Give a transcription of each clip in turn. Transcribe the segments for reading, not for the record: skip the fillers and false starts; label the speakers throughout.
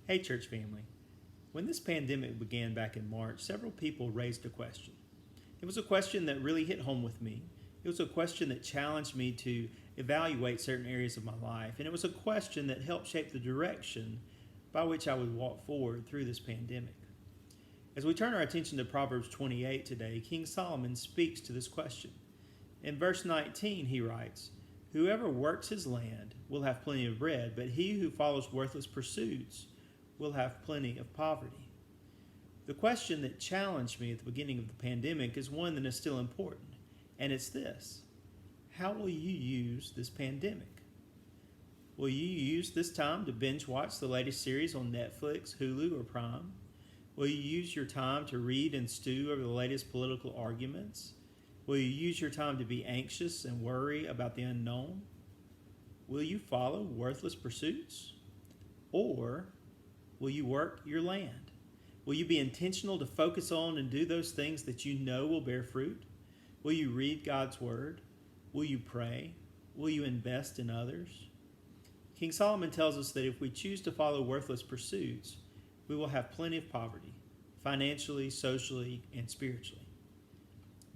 Speaker 1: Hey, church family. When this pandemic began back in March, several people raised a question. It was a question that really hit home with me. It was a question that challenged me to evaluate certain areas of my life, and it was a question that helped shape the direction by which I would walk forward through this pandemic. As we turn our attention to Proverbs 28 today, King Solomon speaks to this question. In verse 19, he writes, "Whoever works his land will have plenty of bread, but he who follows worthless pursuits will have plenty of poverty." The question that challenged me at the beginning of the pandemic is one that is still important, and it's this: how will you use this pandemic? Will you use this time to binge watch the latest series on Netflix, Hulu, or Prime? Will you use your time to read and stew over the latest political arguments? Will you use your time to be anxious and worry about the unknown? Will you follow worthless pursuits? Or will you work your land? Will you be intentional to focus on and do those things that you know will bear fruit? Will you read God's word? Will you pray? Will you invest in others? King Solomon tells us that if we choose to follow worthless pursuits, we will have plenty of poverty, financially, socially, and spiritually.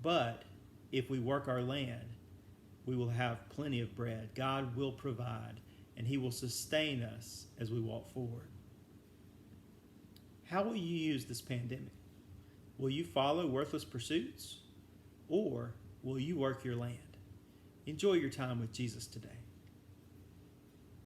Speaker 1: But if we work our land, we will have plenty of bread. God will provide, and He will sustain us as we walk forward. How will you use this pandemic? Will you follow worthless pursuits, or will you work your land? Enjoy your time with Jesus today.